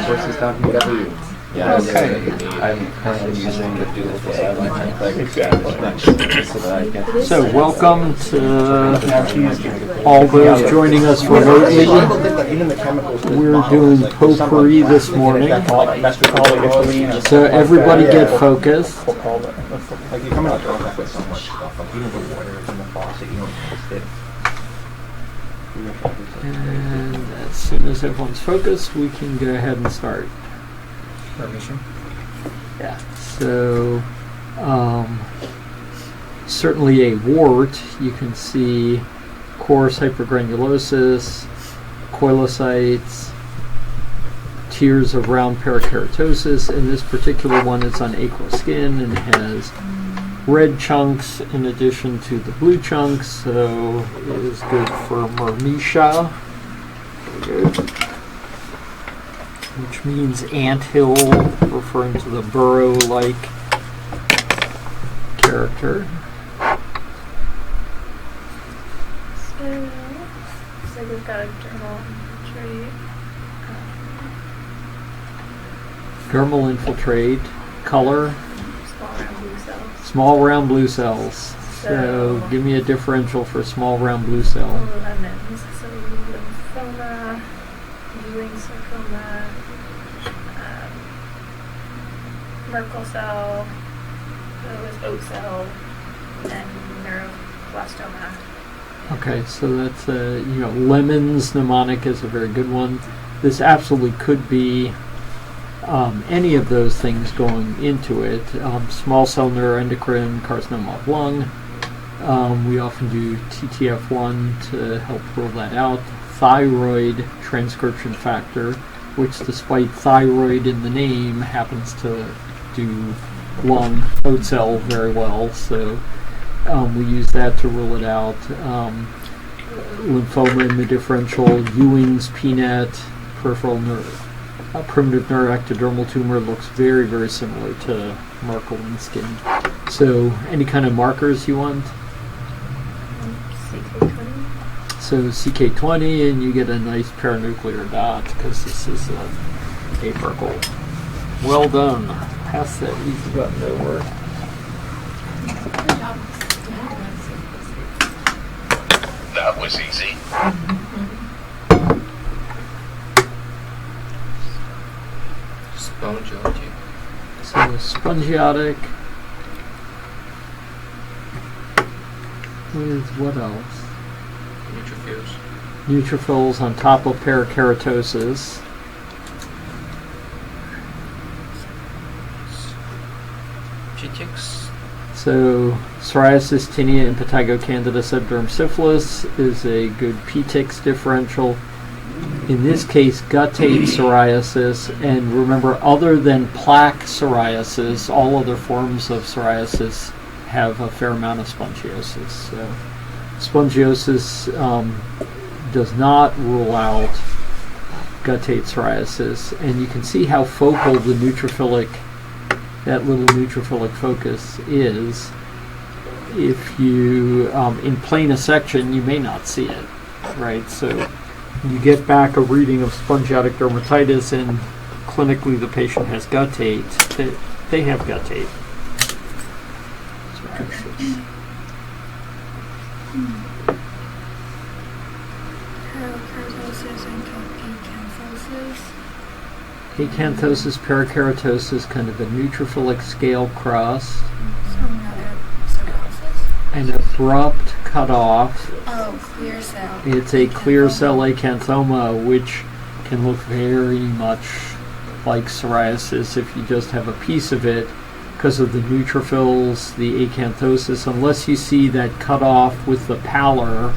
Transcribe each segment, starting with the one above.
courses down here. Whatever you. Yeah, Okay. I'm currently using the Doodle for sideline Exactly. so that I can. So welcome to all those joining us remotely. We're doing potpourri this morning. So everybody get focused. Like you come out with so much stuff, like you know the water from the faucet, you don't taste it. And as soon as everyone's focused, we can go ahead and start. Permission. Yeah. So certainly a wart, you can see coarse hypergranulosis, coilocytes, tiers of round parakeratosis. In this particular one, it's on aqueous skin and has red chunks in addition to the blue chunks, so it is good for myrmecia, which means anthill, referring to the burrow-like character. So we've got a dermal infiltrate. Dermal infiltrate, color, Small round blue cells. small round blue cells. So give me a differential for small round blue cell. Lemons. So lymphoma, Ewing sarcoma, Merkel cell, oat cell, and neuroblastoma. Okay, so that's lemons mnemonic is a very good one. This absolutely could be any of those things going into it. Small cell neuroendocrine, carcinoma of lung. We often do TTF1 to help rule that out. Thyroid transcription factor, which despite thyroid in the name happens to do lung oat cell very well. So we use that to rule it out. Lymphoma in the differential, Ewing's PNET, primitive neuroectodermal tumor looks very, very similar to Merkel in skin. So any kind of markers you want? CK20. So CK20, and you get a nice paranuclear dot because this is a Merkel. Well done. Pass that easy button over. That was easy. Spongiology. So spongiotic with what else? Neutrophils. Neutrophils on top of parakeratosis. Ptics. So psoriasis, tinea, impetigo, candida, subderm syphilis is a good PTIX differential. In this case, guttate psoriasis, and remember, other than plaque psoriasis, all other forms of psoriasis have a fair amount of spongiosis. So spongiosis does not rule out guttate psoriasis, and you can see how focal the neutrophilic, that little neutrophilic focus is. If you, in plain section, you may not see it, right? So you get back a reading of spongiotic dermatitis and clinically the patient has guttate. They have guttate. Parakeratosis and acanthosis. Acanthosis, parakeratosis, kind of a neutrophilic scale cross. Some other psoriasis. An abrupt cutoff. Oh, clear cell. It's a clear cell acanthoma, which can look very much like psoriasis if you just have a piece of it because of the neutrophils, the acanthosis. Unless you see that cutoff with the pallor,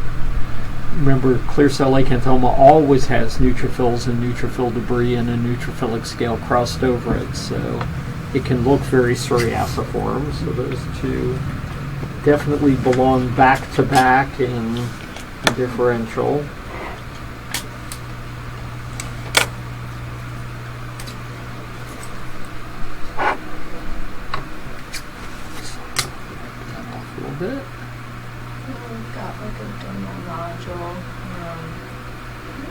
remember, clear cell acanthoma always has neutrophils and neutrophil debris and a neutrophilic scale crossed over it, so it can look very psoriasiform. So those two definitely belong back to back in differential. A little bit. Got like a dermal nodule.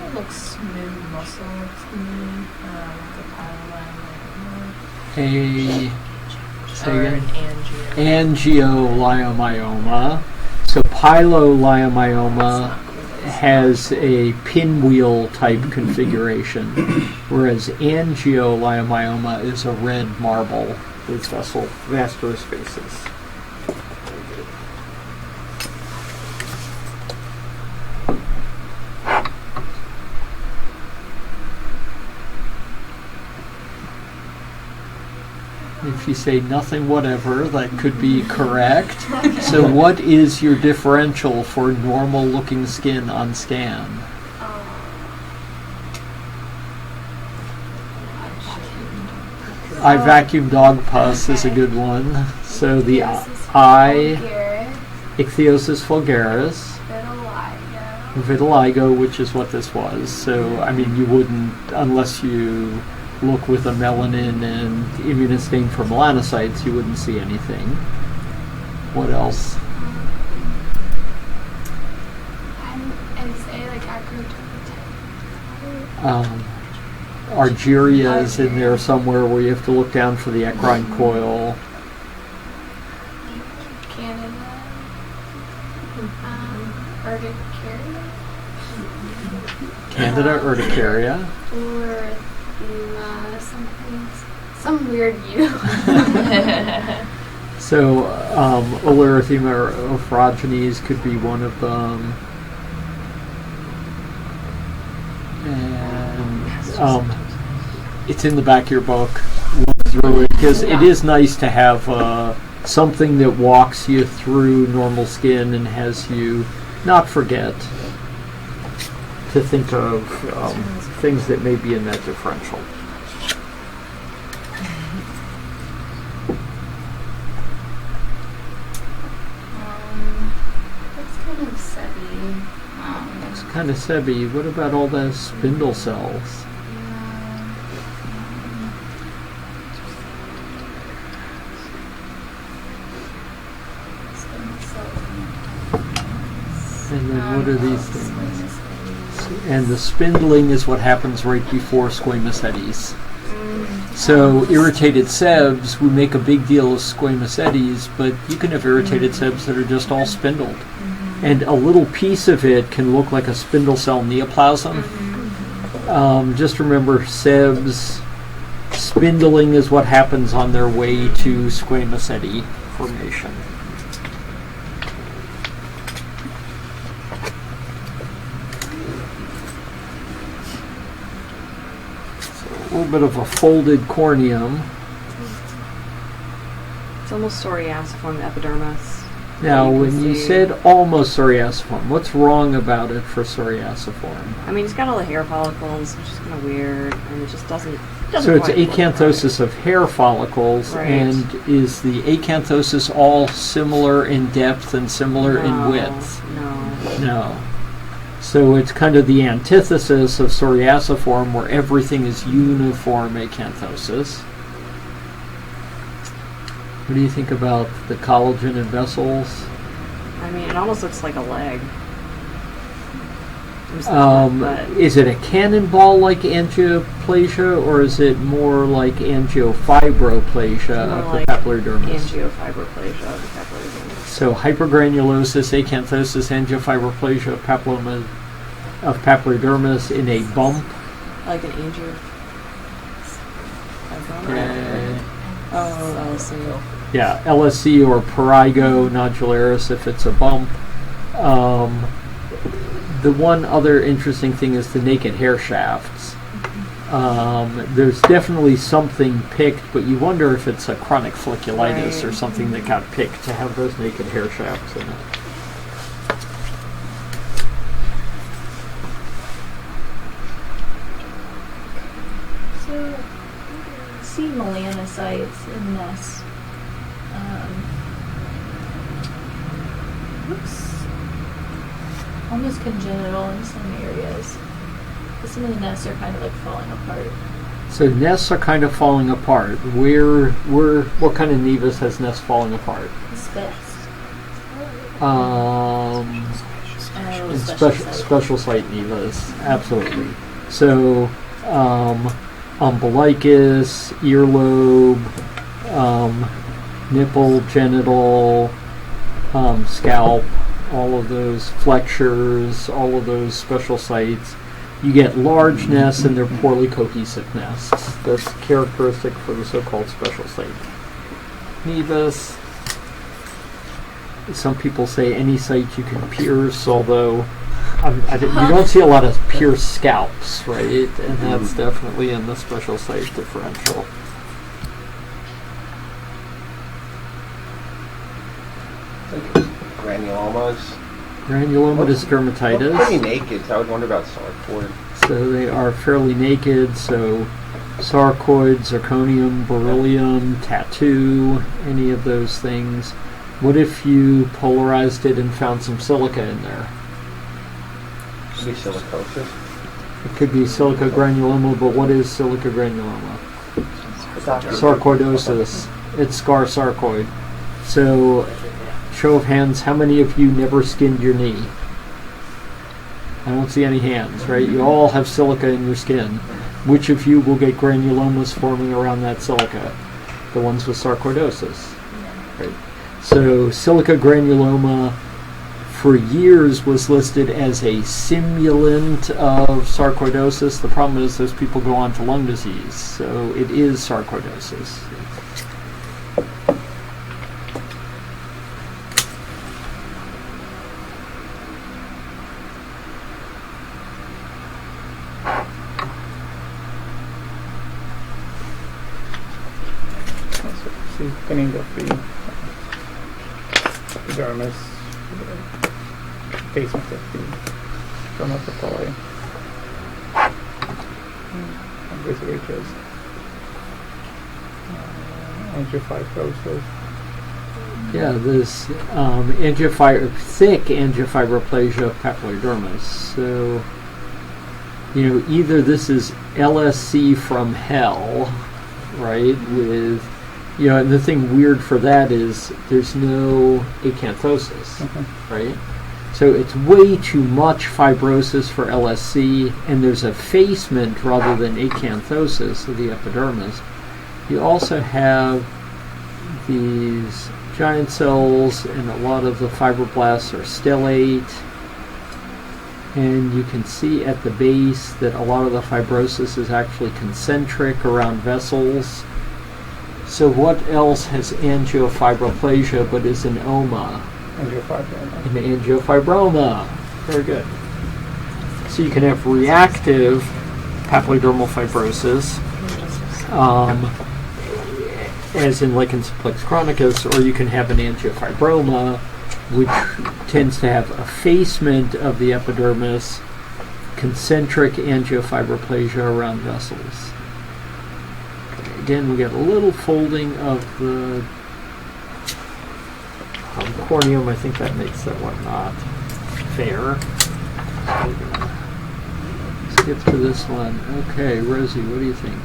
It looks smooth muscle to me, the pyeloleiomyoma. Say Or again? an angio. Angioleiomyoma. So pyeloleiomyoma has a pinwheel type configuration, whereas angioleiomyoma is a red marble with vascular spaces. If you say nothing whatever, that could be correct. So what is your differential for normal looking skin on scan? I vacuum dog pus is a good one. So the eye, ichthyosis vulgaris, vitiligo, which is what this was. So, I mean, you wouldn't, unless you look with a melanin and immunostain for melanocytes, you wouldn't see anything. What else? I'd say like acrodermatite. Argyria is in there somewhere where you have to look down for the eccrine coil. Canada. Urticaria. Candida urticaria. Or some weird U. So, Olerythema ophrogenes could be one of them. And it's in the back of your book. Look through it, because it is nice to have something that walks you through normal skin and has you not forget to think of things that may be in that differential. That's kind of Sebi. It's kind of Sebi. What about all those spindle cells? And then what are these things? And the spindling is what happens right before squamous eddies. So irritated sebs, we make a big deal of squamous eddies, but you can have irritated sebs that are just all spindled. And a little piece of it can look like a spindle cell neoplasm. Just remember, sebs, spindling is what happens on their way to squamous eddy formation. A little bit of a folded corneum. It's almost psoriasiform epidermis. Now, You can when you see- said almost psoriasiform, what's wrong about it for psoriasiform? I mean, it's got all the hair follicles, which is kind of weird, and it just doesn't So it's quite look acanthosis of hair follicles, Right. and is the acanthosis all similar in depth and similar right. in No, width? No. No. So it's kind of the antithesis of psoriasiform, where everything is uniform acanthosis. What do you think about the collagen and vessels? I mean, it almost looks like a leg. I'm just thinking that, but Is it a cannonball-like angioplasia, or is it more like angiofibroplasia More of like the papillodermis? angiofibroplasia of the papillodermis. So hypergranulosis, acanthosis, angiofibroplasia of papillodermis in a bump. Like an angio. Oh, LC. Yeah, LSC or prurigo nodularis if it's a bump. The one other interesting thing is the naked hair shafts. There's definitely something picked, but you wonder if it's a chronic folliculitis or Right. something that got picked to have those naked hair shafts in it. So, I see melanocytes in this. Looks almost congenital in some areas. But some of the nests are kind of like falling apart. So nests are kind of falling apart. What kind of nevus has nests falling apart? Spits. Um, little And special site. special site nevas, absolutely. So, umbilicus, earlobe, nipple, genital, scalp, all of those flexures, all of those special sites. You get large nests and they're poorly cohesive nests. That's characteristic for the so-called special site nevus. Some people say any site you can pierce, although you don't see a lot of pierced scalps, right? And that's definitely in the special site differential. Granulomas. Granulomatous Pretty dermatitis. naked, so I would wonder about sarcoid. So they are fairly naked. So sarcoid, zirconium, beryllium, tattoo, any of those things. What if you polarized it and found some silica in there? Could be silicosis. It could be silica granuloma, but what is silica granuloma? Sarcoidosis. It's scar sarcoid. So, show of hands, how many of you never skinned your knee? I don't see any hands, right? You all have silica in your skin. Which of you will get granulomas forming around that silica? The ones with sarcoidosis. Right. So silica granuloma for years was listed as a simulant of sarcoidosis. The problem is those people go on to lung disease. So it is sarcoidosis. Thickening of the epidermis, basement of the dermatopoli, and visceratus, angiofibrosis. Yeah, this thick angiofibroplasia of papillodermis. So, either this is LSC from hell, right, with and the thing weird for that is there's no acanthosis, right? So it's way too much fibrosis for LSC, and there's effacement rather than acanthosis of the epidermis. You also have these giant cells, and a lot of the fibroblasts are stellate. And you can see at the base that a lot of the fibrosis is actually concentric around vessels. So what else has angiofibroplasia but is an OMA? Angiofibroma. An angiofibroma. Very good. So you can have reactive papillodermal fibrosis, as in lichen simplex chronicus, or you can have an angiofibroma, which tends to have effacement of the epidermis, concentric angiofibroplasia around vessels. Again, we get a little folding of the corneum. I think that makes that one not fair. Skip to this one. Okay, Rosie, what do you think?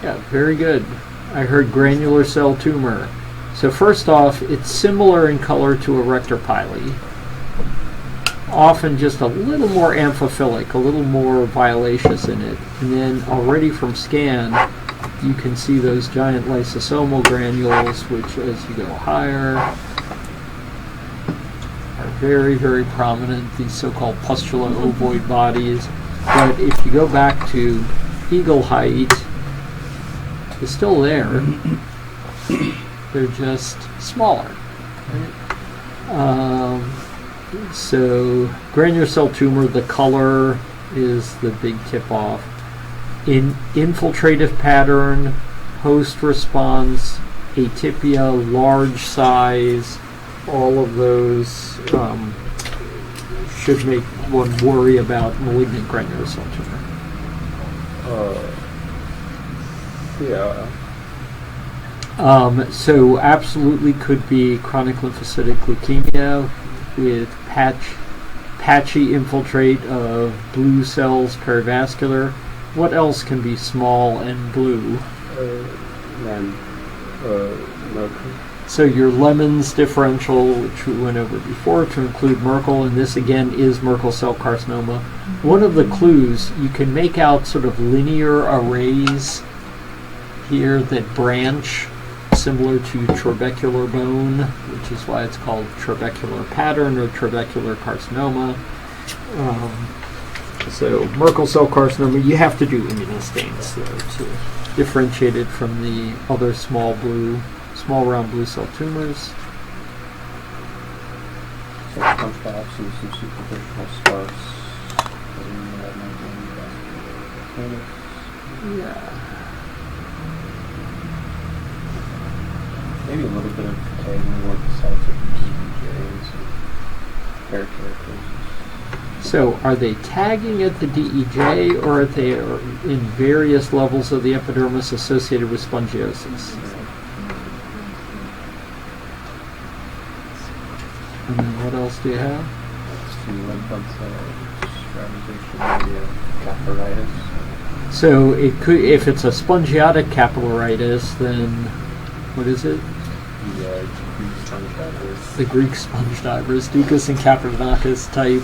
Yeah, very good. I heard granular cell tumor. So first off, it's similar in color to a rector pili. Often just a little more amphiphilic, a little more violaceous in it. And then already from scan, you can see those giant lysosomal granules, which as you go higher, are very, very prominent, these so-called pustula ovoid bodies. But if you go back to eagle height, it's still there. They're just smaller. Right? So granular cell tumor, the color is the big tip-off. In infiltrative pattern, host response, atypia, large size, all of those should make one worry about malignant granular cell tumor. Yeah. So absolutely could be chronic lymphocytic leukemia with patchy infiltrate of blue cells perivascular. What else can be small and blue? Then, Mercury. So your lemons differential, which we went over before, to include Merkel, and this again is Merkel cell carcinoma. One of the clues, you can make out sort of linear arrays here that branch, similar to trabecular bone, which is why it's called trabecular pattern or trabecular carcinoma. So Merkel cell carcinoma, you have to do immunostains though to differentiate it from the other small round blue cell tumors. So punch biopsy, some superficial sparse. Yeah. Maybe a little bit of tagging more besides the DEJs and characteristics. So are they tagging at the DEJ, or are they in various levels of the epidermis associated with spongiosis? And then what else do you have? Lymph node stratigration, capillaritis. So it could, if it's a spongiotic capillaritis, then what is it? The Greek sponge divers, Ducus and Caprodonticus type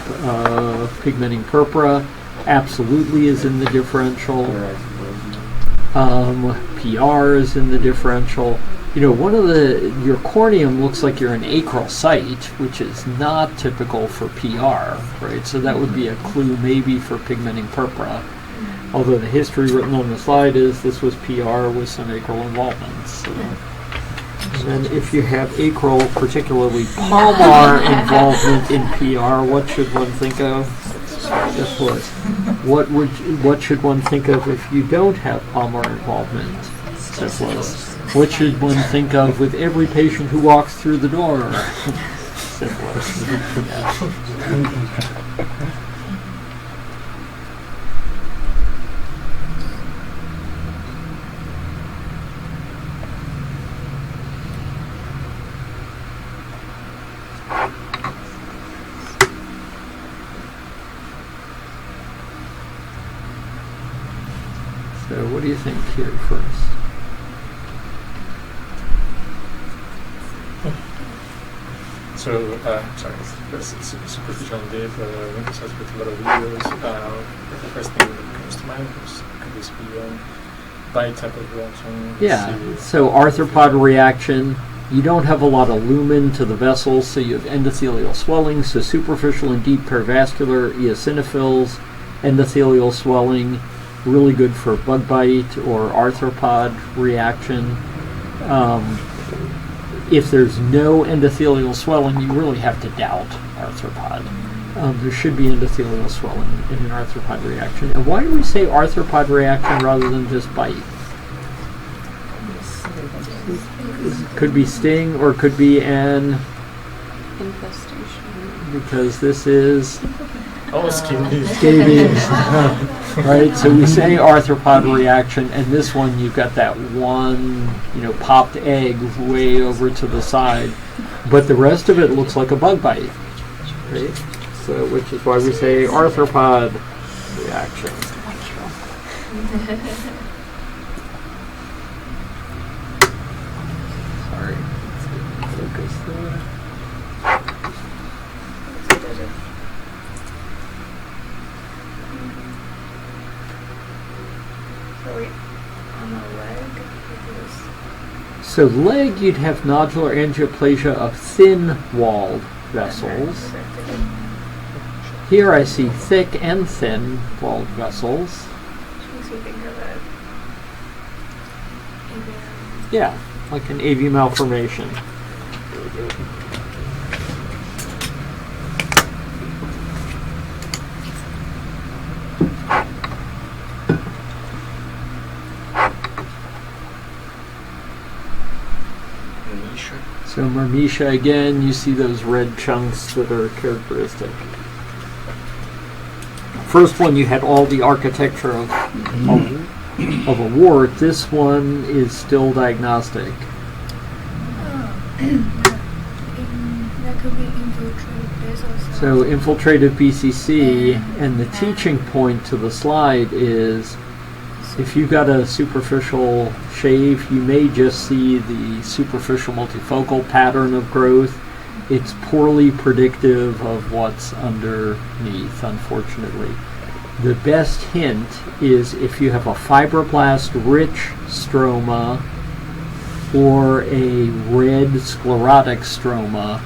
pigmenting purpura, absolutely is in the differential. PR is in the differential. You know, your corneum looks like you're an acral site, which is not typical for PR, right? So that would be a clue maybe for pigmenting purpura. Although the history written on the slide is this was PR with some acral involvement. So. And then if you have acral, particularly palmar involvement in PR, what should one think of? Guess what? What should one think of if you don't have palmar involvement? Syphilis. What should one think of with every patient who walks through the door? Syphilis. So what do you think here first? So, sorry, this is superficial indeed. Lymphocytes with a lot of videos. The first thing that comes to mind could this be a bite type of reaction? Yeah, so arthropod reaction. You don't have a lot of lumen to the vessels, so you have endothelial swelling. So superficial and deep perivascular eosinophils, endothelial swelling, really good for bug bite or arthropod reaction. If there's no endothelial swelling, you really have to doubt arthropod. There should be endothelial swelling in an arthropod reaction. And why do we say arthropod reaction rather than just bite? Could be sting or could be an Infestation. because this is Oh, scabies. scabies. Right, so we say arthropod reaction, and this one you've got that one, popped egg way over to the side, but the rest of it looks like a bug bite, right? So, which is why we say arthropod reaction. Sorry, focus there. So leg, you'd have nodular angioplasia of thin-walled vessels. Here I see thick and thin-walled vessels. Yeah, like an AV malformation. So Myrmecia, again, you see those red chunks that are characteristic. First one, you had all the architecture of a wart. This one is still diagnostic. That could be infiltrated basal cells. So infiltrative BCC, and the teaching point to the slide is If you've got a superficial shave, you may just see the superficial multifocal pattern of growth. It's poorly predictive of what's underneath, unfortunately. The best hint is if you have a fibroblast-rich stroma or a red sclerotic stroma,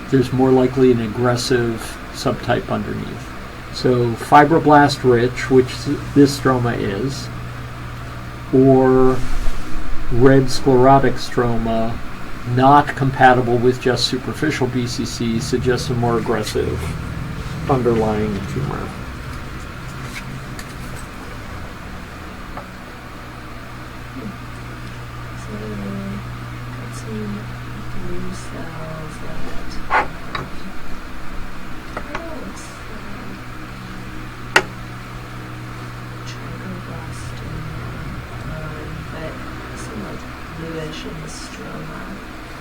there's more likely an aggressive subtype underneath. So fibroblast-rich, which this stroma is, or red sclerotic stroma, not compatible with just superficial BCC, suggests a more aggressive underlying tumor. So, got some blue cells that looks trichoblastoma, but some like bluish in the stroma.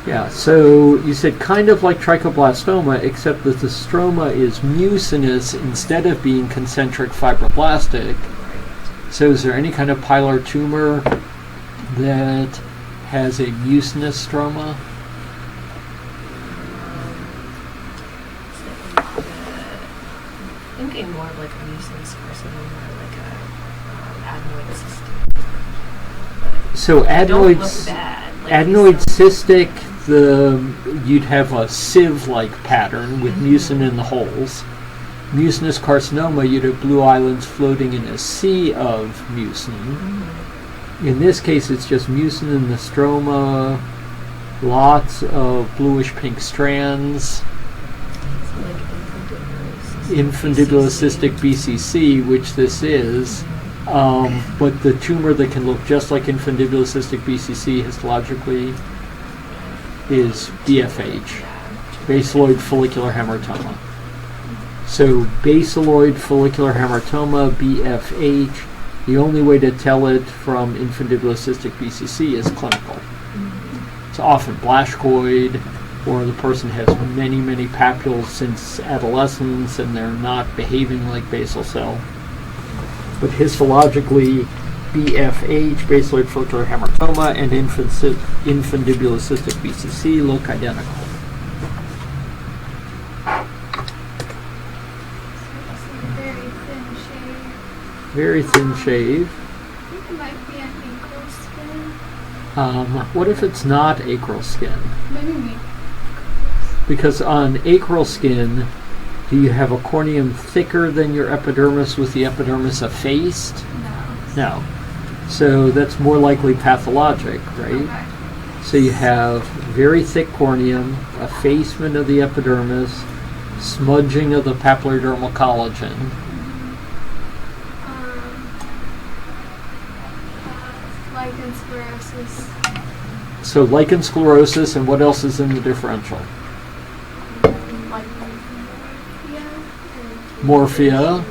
Yeah, so you said kind of like trichoblastoma, except that the stroma is mucinous instead of being concentric fibroblastic. So is there any kind of pilar tumor that has a mucinous stroma? Thinking more of like a mucinous carcinoma or like a adenoid cystic. So Don't look bad. Like adenoid these cells. cystic, you'd have a sieve-like pattern with mucin in the holes. Mucinous carcinoma, you'd have blue islands floating in a sea of mucin. In this case, it's just mucin in the stroma, lots of bluish-pink strands, It's like infundibular cystic BCC, which this is. But the tumor that can look just like infundibular cystic BCC histologically is BFH, basaloid follicular hamartoma. So basaloid follicular hamartoma, BFH, the only way to tell it from infundibular cystic BCC is clinical. It's often Blaschkoid, or the person has many, many papules since adolescence and they're not behaving like basal cell. But histologically, BFH, basaloid follicular hamartoma, and infundibular cystic BCC look identical. Very thin shade. Very thin shave. I think it might be an ankle skin. What if it's not acral skin? Maybe me. Because on acral skin, do you have a corneum thicker than your epidermis with the epidermis effaced? No. No. So that's more likely pathologic, right? Okay. So you have very thick corneum, effacement of the epidermis, smudging of the papillodermal collagen. Lichen sclerosis. So lichen sclerosis, and what else is in the differential? Like Morphia,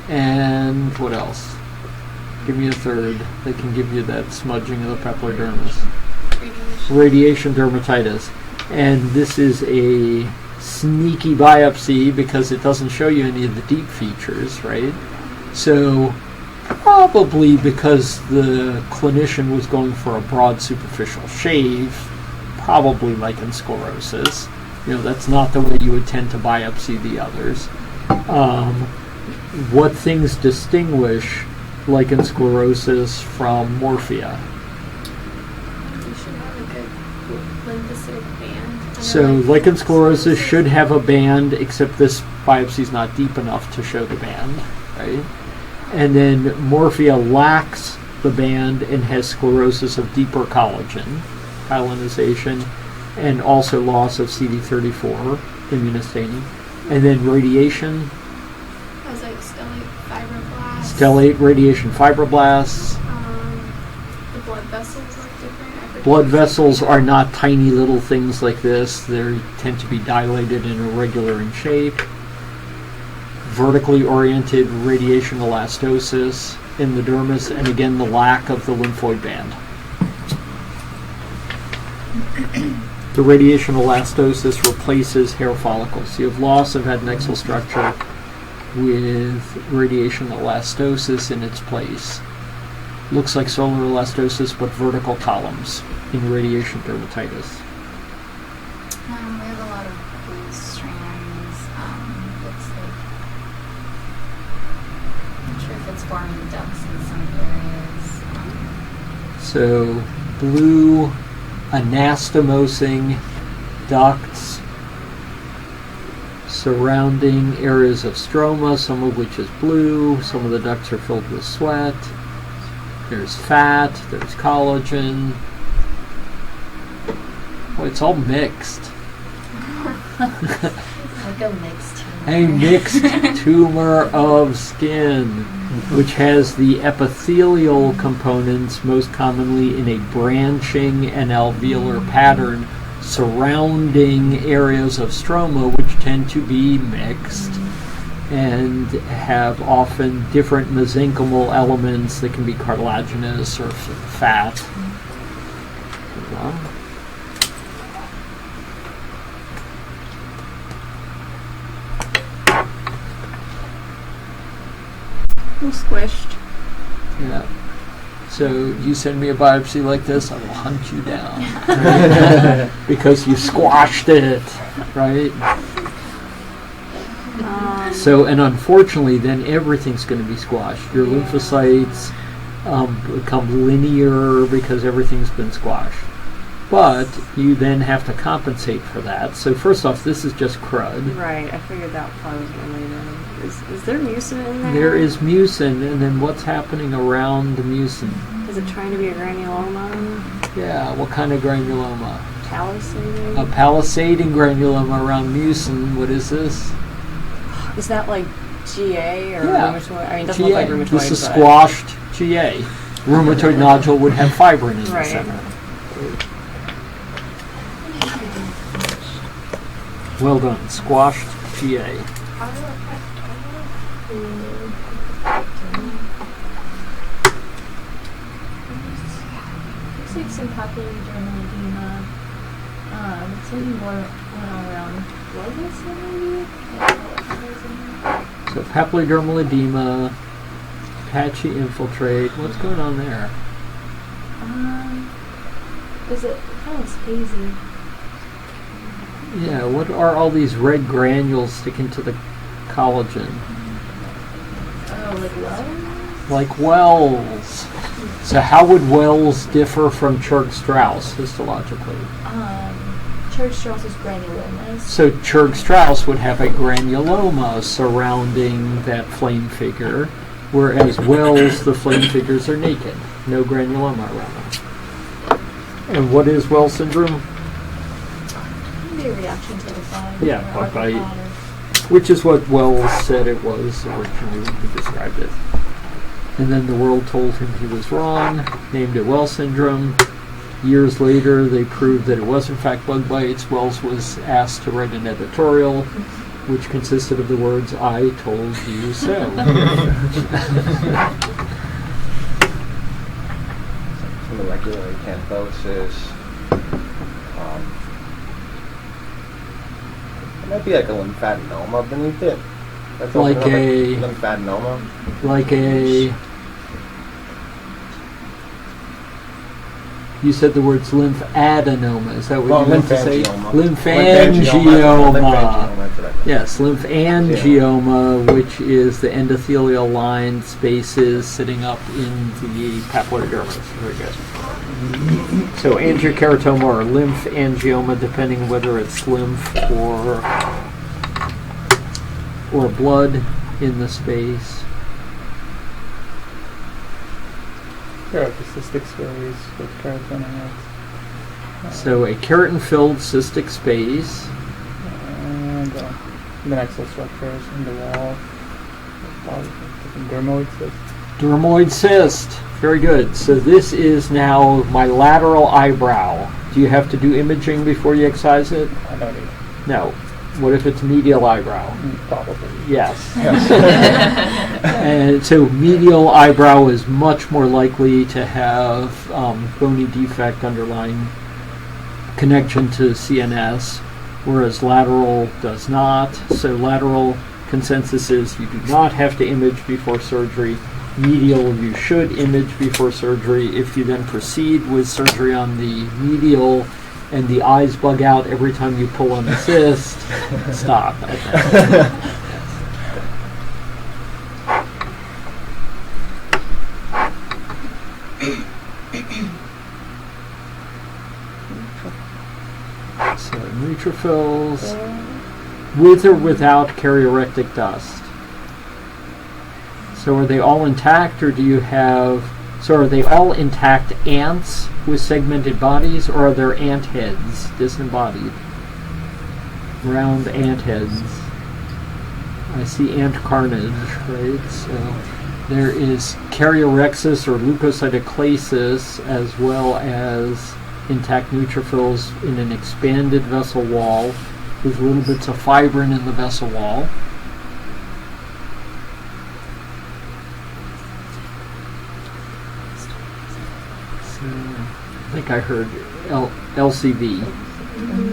and what else? Give me a third that can give you that smudging of the papillodermis. Radiation dermatitis. And this is a sneaky biopsy because it doesn't show you any of the deep features, right? So probably because the clinician was going for a broad superficial shave, probably lichen sclerosis. You know, that's not the way you would tend to biopsy the others. What things distinguish lichen sclerosis from morphia? You should have like a lymphocytic band. So lichen sclerosis should have a band, except this biopsy is not deep enough to show the band, right? And then morphia lacks the band and has sclerosis of deeper collagen, hyalinization, and also loss of CD34 immunostaining. And then radiation, Has like stellate fibroblasts. stellate radiation fibroblasts. The blood vessels look different. Blood vessels are not tiny little things like this. They tend to be dilated and irregular in shape. Vertically oriented radiation elastosis in the dermis, and again the lack of the lymphoid band. The radiation elastosis replaces hair follicles. You have loss of adnexal structure with radiation elastosis in its place. Looks like solar elastosis, but vertical columns in radiation dermatitis. We have a lot of blue strands. Looks like, I'm not sure if it's forming ducts in some areas. So blue anastomosing ducts surrounding areas of stroma, some of which is blue. Some of the ducts are filled with sweat. There's fat, there's collagen. Oh, it's all mixed. Like a mixed tumor. A mixed tumor of skin, which has the epithelial components most commonly in a branching and alveolar pattern surrounding areas of stroma, which tend to be mixed and have often different mesenchymal elements that can be cartilaginous or fat. Squished. Yeah. So you send me a biopsy like this, I will hunt you down. Because you squashed it, right? So, and unfortunately, then everything's going to be squashed. Your lymphocytes become linear because everything's been squashed. But you then have to compensate for that. So first off, this is just crud. Right, I figured that probably was related. Is there mucin in there? There is mucin, and then what's happening around the mucin? Is it trying to be a granuloma? Yeah, what kind of granuloma? Palisading? A palisading granuloma around mucin. What is this? Is that like GA or Yeah. rheumatoid? I mean, it doesn't GA. look like rheumatoid. This is but- squashed GA. Rheumatoid nodule would have fibrin in the Right. center. Well done. Squashed GA. Looks like some papillodermal edema. Something more went on around Lotus, maybe? So papillodermal edema, patchy infiltrate. What's going on there? Is it kind of looks hazy? Yeah, what are all these red granules sticking to the collagen? Oh, like wells? Like wells. So how would wells differ from Churg-Strauss histologically? Churg-Strauss is granulomas. So Churg-Strauss would have a granuloma surrounding that flame figure, whereas wells, the flame figures are naked. No granuloma around them. And what is Wells syndrome? Maybe a reaction to the bug. Yeah, or bug bite. arthropod Which is what Wells said it was originally when he described it. And then the world told him he was wrong, named it Wells syndrome. Years later, they proved that it was in fact bug bites. Wells was asked to write an editorial, which consisted of the words, "I told you so." Molecular acanthosis. It might be like a lymphadenoma beneath it. That's Like opening up a- lymphadenoma. Like a... You said the words lymphadenoma. Is that what you meant to say? Lymphangioma. That's what I thought. Yes, lymphangioma, which is the endothelial line spaces sitting up in the papillary dermis. Very good. So angiokeratoma or lymphangioma, depending whether it's lymph or blood in the space. Yeah, the cystic space with keratinocytes. So a keratin-filled cystic space. And the nexal structures in the wall. Dermoid cyst. Dermoid cyst. Very good. So this is now my lateral eyebrow. Do you have to do imaging before you excise it? I don't need it. No. What if it's medial eyebrow? Probably. Yes. And so medial eyebrow is much more likely to have bony defect underlying connection to CNS, whereas lateral does not. So lateral consensus is you do not have to image before surgery. Medial, you should image before surgery. If you then proceed with surgery on the medial and the eyes bug out every time you pull on the cyst, stop. So neutrophils, with or without karyorectic dust. So are they all intact, or do you have... So are they all intact ants with segmented bodies, or are there ant heads disembodied? Round ant heads. I see ant carnage, right? So there is Karyorrhexis or leukocytoclasis, as well as intact neutrophils in an expanded vessel wall with little bits of fibrin in the vessel wall. So I think I heard LCV.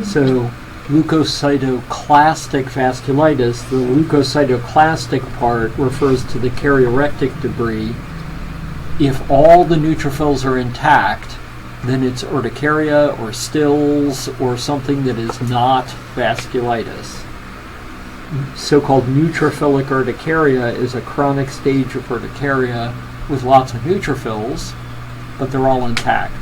So leukocytoclastic vasculitis, the leukocytoclastic part refers to the karyorectic debris. If all the neutrophils are intact, then it's urticaria or stills or something that is not vasculitis. So-called neutrophilic urticaria is a chronic stage of urticaria with lots of neutrophils, but they're all intact.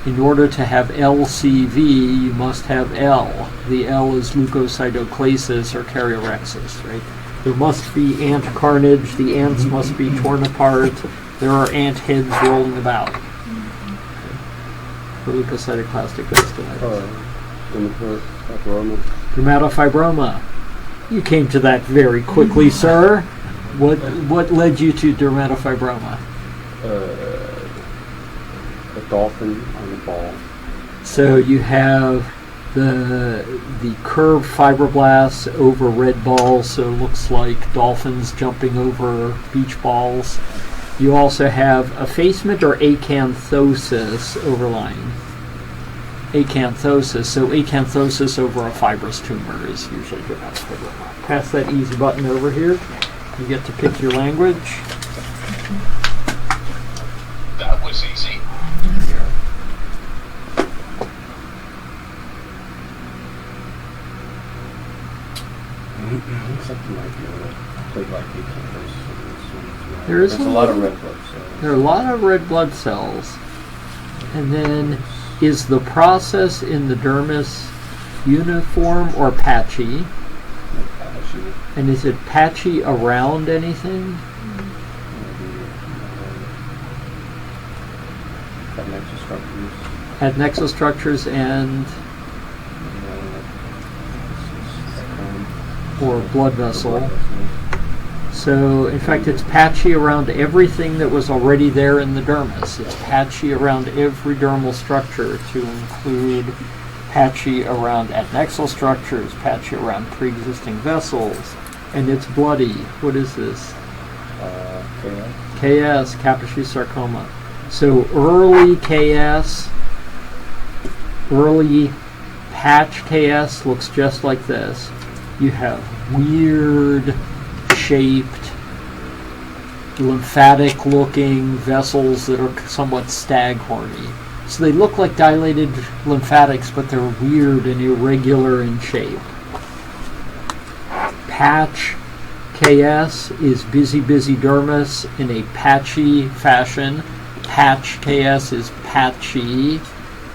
In order to have LCV, you must have L. The L is leukocytoclasis or karyorrhexis, right? There must be ant carnage, the ants must be torn apart, there are ant heads rolling about. For leukocytoclastic vasculitis. Dermatofibroma. You came to that very quickly, sir. What led you to dermatofibroma? A dolphin on the ball. So you have the curved fibroblasts over red balls, so it looks like dolphins jumping over beach balls. You also have effacement or acanthosis overlying. Acanthosis. So acanthosis over a fibrous tumor is usually dermatofibroma. Pass that easy button over here. You get to pick your language. That was easy. Looks like you might be able to play like acanthosis. There's a lot of red blood cells. There are a lot of red blood cells. And then, is the process in the dermis uniform or patchy? Patchy. And is it patchy around anything? Adnexal structures. Adnexal structures and or blood vessel. So, in fact, it's patchy around everything that was already there in the dermis. It's patchy around every dermal structure, to include patchy around adnexal structures, patchy around pre-existing vessels, and it's bloody. What is this? KS, Kaposi sarcoma. So, early KS, early patch KS looks just like this. You have weird shaped, lymphatic looking vessels that are somewhat staghorny. So they look like dilated lymphatics, but they're weird and irregular in shape. Patch KS is busy dermis in a patchy fashion. Patch KS is patchy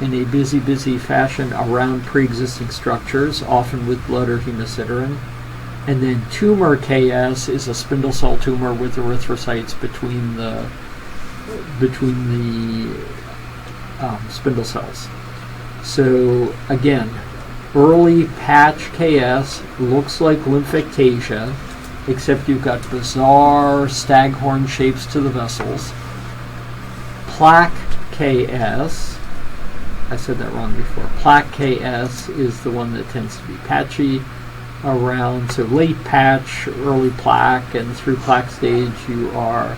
in a busy fashion around pre-existing structures, often with blood or hemosiderin. And then tumor KS is a spindle cell tumor with erythrocytes between the spindle cells. So again, early patch KS looks like lymphectasia, except you've got bizarre staghorn shapes to the vessels. Plaque KS, I said that wrong before. Plaque KS is the one that tends to be patchy around, so late patch, early plaque, and through plaque stage you are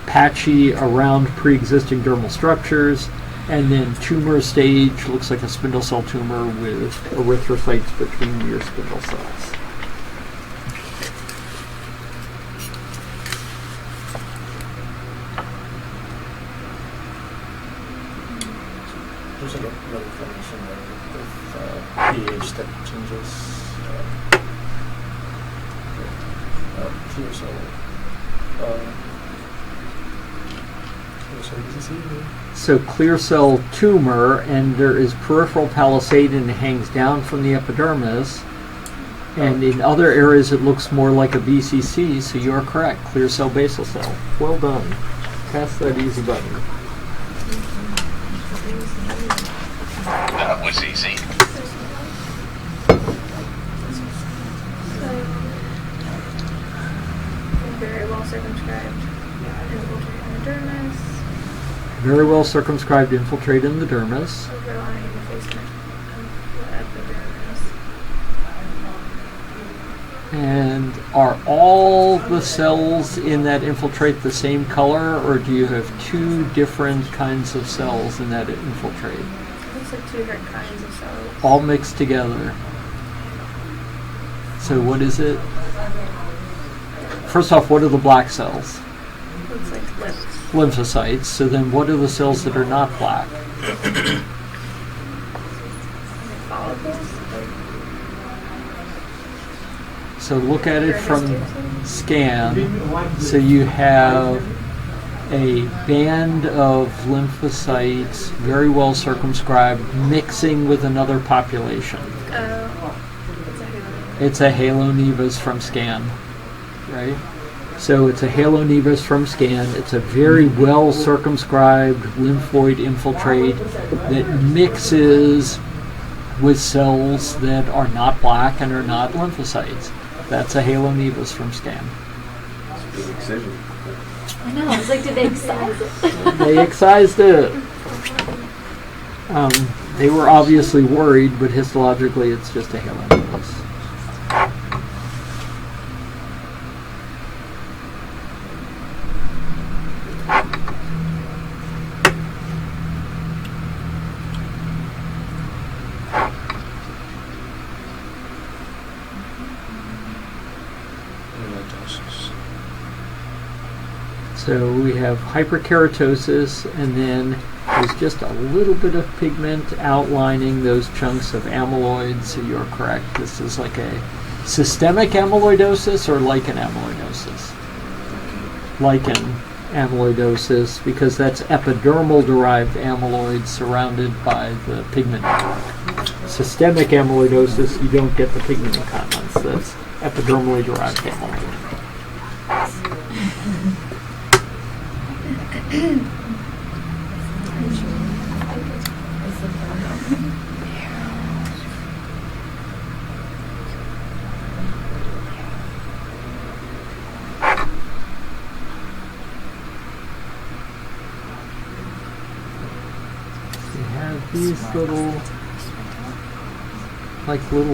patchy around pre-existing dermal structures, and then tumor stage looks like a spindle cell tumor with erythrocytes between your spindle cells. there's a lot of information there with pH that changes. Clear cell. So clear cell tumor, and there is peripheral palissadin that hangs down from the epidermis, and in other areas it looks more like a BCC, so you are correct, clear cell basal cell. Well done. Pass that easy button. That was easy. Very well circumscribed infiltrate in the dermis. Very well circumscribed infiltrate in the dermis. Overlying effacement of the epidermis. And are all the cells in that infiltrate the same color, or do you have two different kinds of cells in that infiltrate? Looks like two different kinds of cells. All mixed together. So what is it? First off, what are the black cells? Looks like lips. Lymphocytes. So then what are the cells that are not black? Follicles. So look at it from scan. So you have a band of lymphocytes, very well circumscribed, mixing with another population. It's a halo nevus from scan, right? So it's a halo nevus from scan. It's a very well circumscribed lymphoid infiltrate that mixes with cells that are not black and are not lymphocytes. That's a halo nevus from scan. Big excision. I know. I was like, did they excise it? They excised it. They were obviously worried, but histologically it's just a halo nevus. So we have hyperkeratosis, and then there's just a little bit of pigment outlining those chunks of amyloid, so you're correct. This is like a systemic amyloidosis or lichen amyloidosis? Lichen amyloidosis, because that's epidermal-derived amyloid surrounded by the pigment network. Systemic amyloidosis, you don't get the pigment incontinence. That's epidermally derived amyloid. These little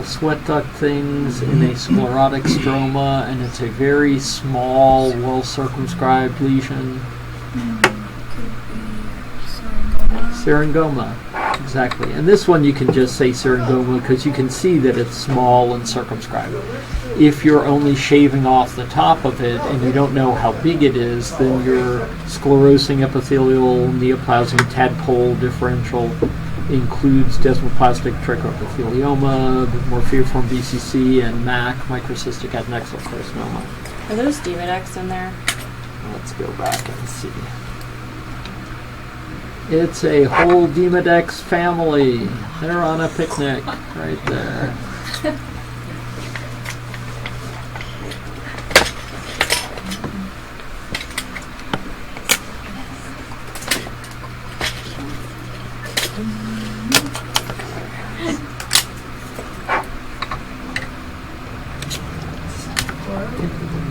sweat duct things in a sclerotic stroma, and it's a very small, well circumscribed lesion. Syringoma, exactly. And this one you can just say syringoma because you can see that it's small and circumscribed. If you're only shaving off the top of it and you don't know how big it is, then your sclerosing epithelial neoplasm tadpole differential includes desmoplastic trichoepithelioma, morpheoform BCC, and MAC, microcystic adnexal carcinoma. Are those Demodex in there? Let's go back and see. It's a whole Demodex family. They're on a picnic right there.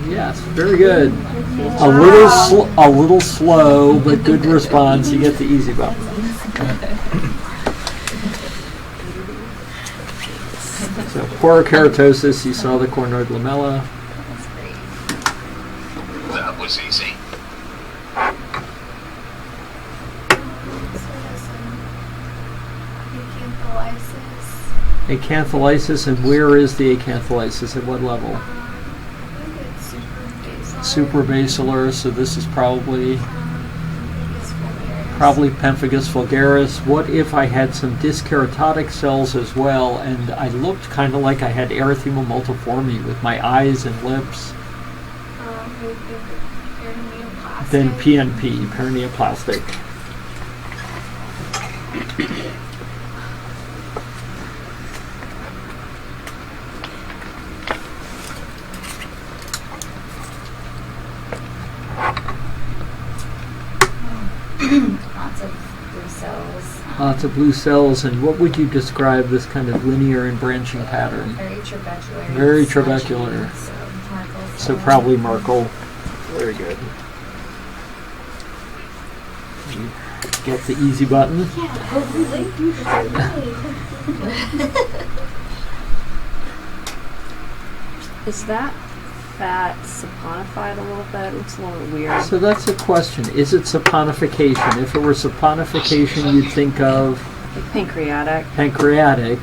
Yes, very good. A little slow, but good response. You get the easy button. So porokeratosis, you saw the cornoid lamella. That was easy. Acantholysis, and where is the acantholysis? At what level? Suprabasilar, so this is probably Probably pemphigus vulgaris. What if I had some dyskeratotic cells as well, and I looked kind of like I had erythema multiforme with my eyes and lips? Paraneoplastic. Then PNP, paraneoplastic. Lots of blue cells. Lots of blue cells, and what would you describe this kind of linear and branching pattern? Very trabecular. Very sludgy, trabecular. So Merkel So cells. probably Merkel. Very good. You get the easy button. Yeah, hopefully you deserve Is that fat saponified a little bit? It looks a little bit weird. So that's a question. Is it saponification? If it were saponification, you'd think of Like pancreatic. pancreatic,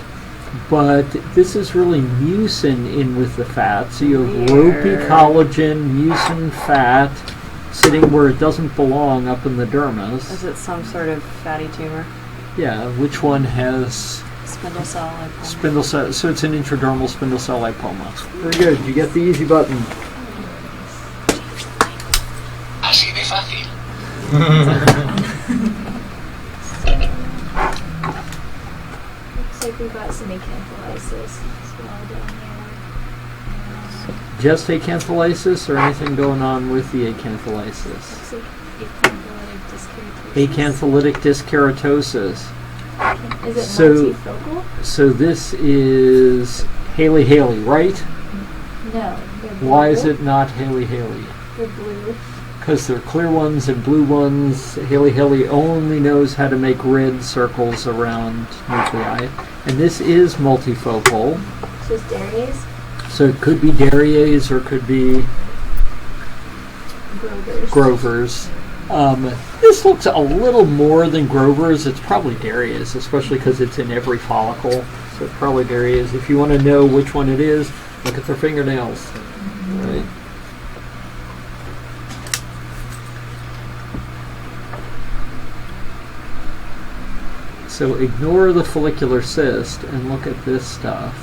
but this is really mucin in with the fat. So you have ropey Weird. collagen, mucin fat, sitting where it doesn't belong up in the dermis. Is it some sort of fatty tumor? Yeah, which one has Spindle cell lipoma. spindle cell? So it's an intradermal spindle cell lipoma. Very good. You get the easy button. Así de fácil. Looks like we've got some acantholysis as well down here. Just acantholysis or anything going on with the acantholysis? Looks like acantholytic dyskeratosis. Acantholytic dyskeratosis. Is it So- multifocal? So this is Haley, right? No. They're Why is blue. it not Haley? They're blue. Because there are clear ones and blue ones. Haley only knows how to make red circles around nuclei. And this is multifocal. So it's Darius. So it could be Darius or it could be Grover's. Grover's. This looks a little more than Grover's. It's probably Darius, especially because it's in every follicle. So it's probably Darius. If you want to know which one it is, look at their fingernails. Right? So ignore the follicular cyst and look at this stuff.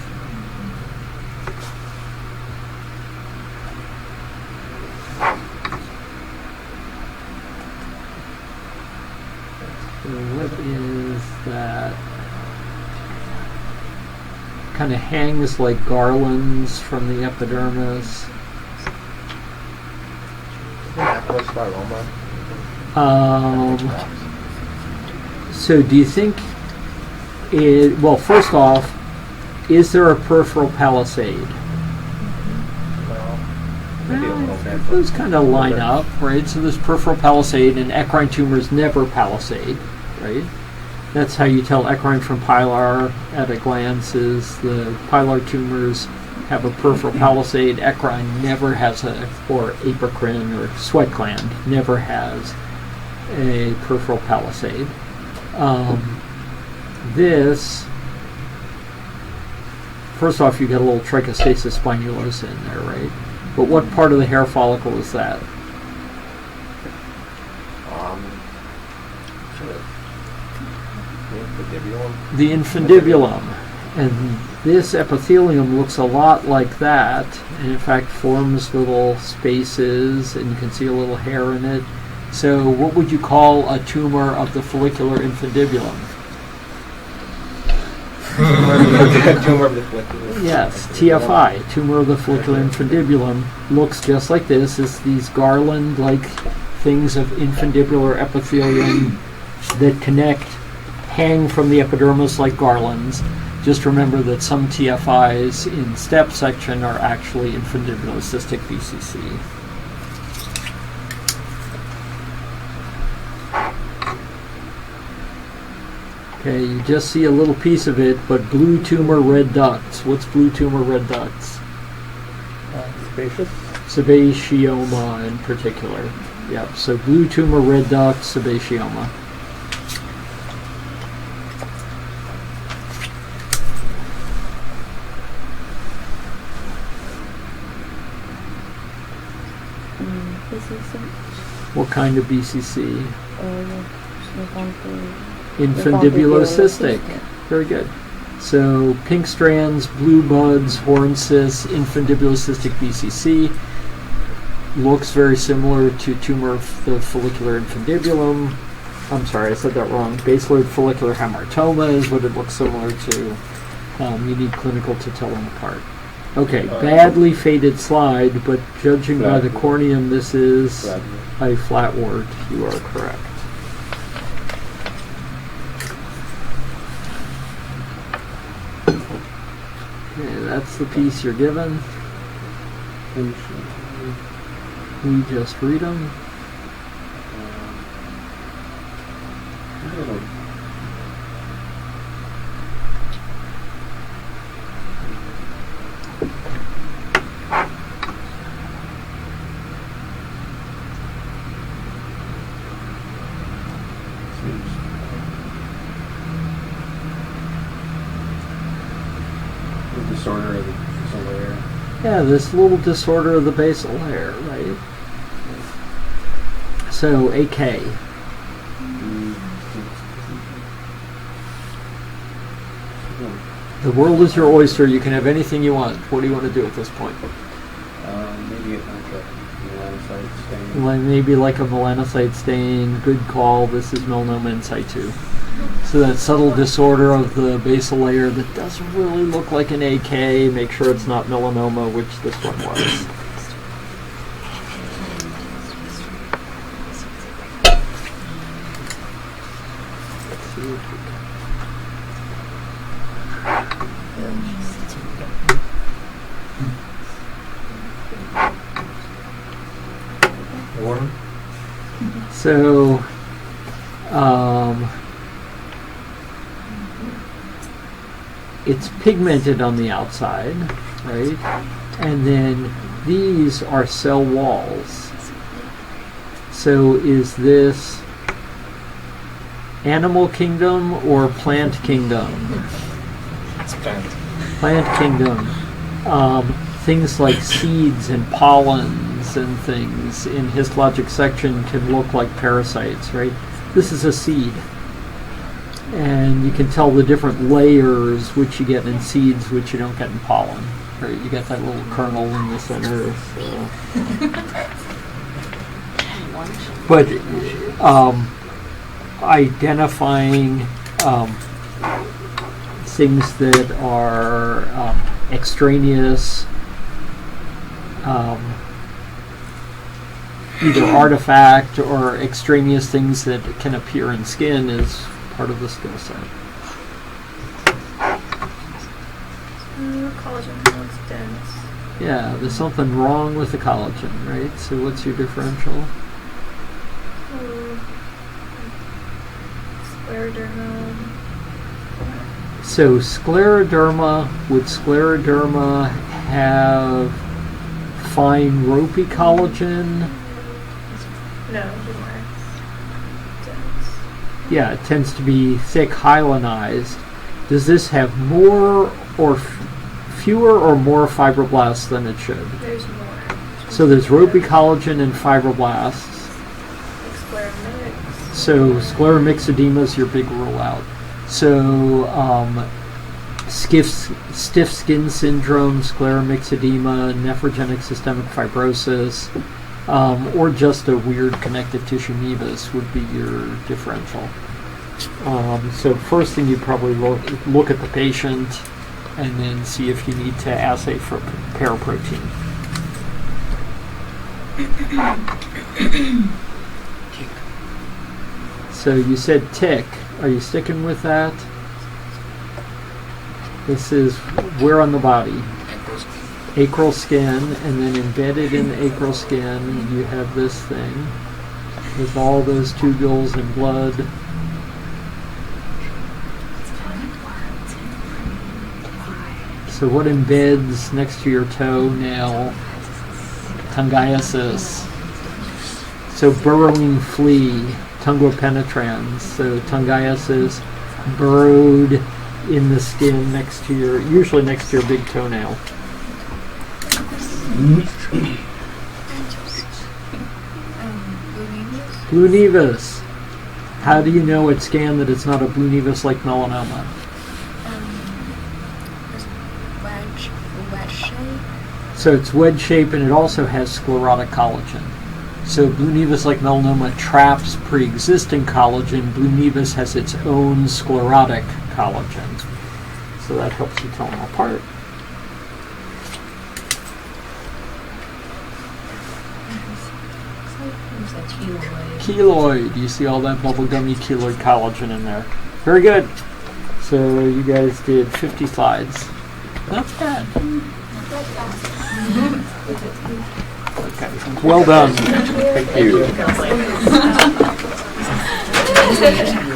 So what is that? Kind of hangs like garlands from the epidermis. Atheroscleroma. So do you think it, well, first off, is there a peripheral palisade? Well, maybe a little bit. but- Those kind of line up, right? So there's peripheral palisade, and ecrine tumors never palisade, right? That's how you tell ecrine from pilar at a glance, is the pilar tumors have a peripheral palisade. Ecrine never has a, or apocrine or sweat gland never has a peripheral palisade. This, first off, you get a little trichostasis spinulosa in there, right? But what part of the hair follicle is that? The infundibulum. And this epithelium looks a lot like that, and in fact forms little spaces, and you can see a little hair in it. So what would you call a tumor of the follicular infundibulum? Tumor of the follicular. Yes, TFI, tumor of the follicular infundibulum, looks just like this. It's these garland-like things of infundibular epithelium that connect, hang from the epidermis like garlands. Just remember that some TFIs in step section are actually infundibular cystic BCC. Okay, you just see a little piece of it, but blue tumor red ducts. What's blue tumor red ducts? Spacious. Sebaceoma in particular. Yep, so blue tumor red duct, sebaceoma. This is some What kind of BCC? Infundibulocystic. Very good. So pink strands, blue buds, horn cysts, infundibulocystic BCC. Looks very similar to tumor of the follicular infundibulum. I'm sorry, I said that wrong. Basiloid follicular hamartoma is what it looks similar to. You need clinical to tell them apart. Okay, badly faded slide, but judging by the corneum, this is a flatwort. You are correct. Okay, that's the piece you're given. We just read them. The disorder of the basal layer. Yeah, this little disorder of the basal layer, right? So, AK. The world is your oyster. You can have anything you want. What do you want to do at this point? Maybe like a melanocyte stain. Maybe like a melanocyte stain. Good call. This is melanoma in situ. So that subtle disorder of the basal layer that doesn't really look like an AK. Make sure it's not melanoma, which this one was. Warm. So, it's pigmented on the outside, right? And then these are cell walls. So is this animal kingdom or plant kingdom? It's plant. Plant kingdom. Things like seeds and pollens and things in histologic section can look like parasites, right? This is a seed. And you can tell the different layers which you get in seeds, which you don't get in pollen. Right? You get that little kernel in the center. So. But identifying things that are extraneous, either artifact or extraneous things that can appear in skin is part of the skill set. Collagen looks dense. Yeah, there's something wrong with the collagen, right? So what's your differential? Scleroderma. So scleroderma, would scleroderma have fine ropey collagen? No, more dense. Yeah, it tends to be thick hyalinized. Does this have more or fewer or more fibroblasts than it should? There's more. So there's ropey collagen and fibroblasts. Like scleromix. So scleromyxedema is your big rule out. So stiff skin syndrome, scleromyxedema, nephrogenic systemic fibrosis, or just a weird connective tissue nevus would be your differential. So first thing you'd probably look at the patient and then see if you need to assay for paraprotein. So you said tick. Are you sticking with that? This is where on the body? Acral skin, and then embedded in the acral skin you have this thing with all those tubules and blood. So what embeds next to your toenail? Tungiasis. So burrowing flea, Tungua penetrans. So tungiasis burrowed in the skin next to your, usually next to your big toenail. Blue nevus. How do you know at scan that it's not a blue nevus like melanoma? There's wedge shape. So it's wedge shape and it also has sclerotic collagen. So blue nevus like melanoma traps pre-existing collagen. Blue nevus has its own sclerotic collagen. So that helps you tell them apart. There's a keloid. Keloid. You see all that bubblegummy keloid collagen in there. Very good. So you guys did 50 slides. Not bad. Okay. Well done. Thank you.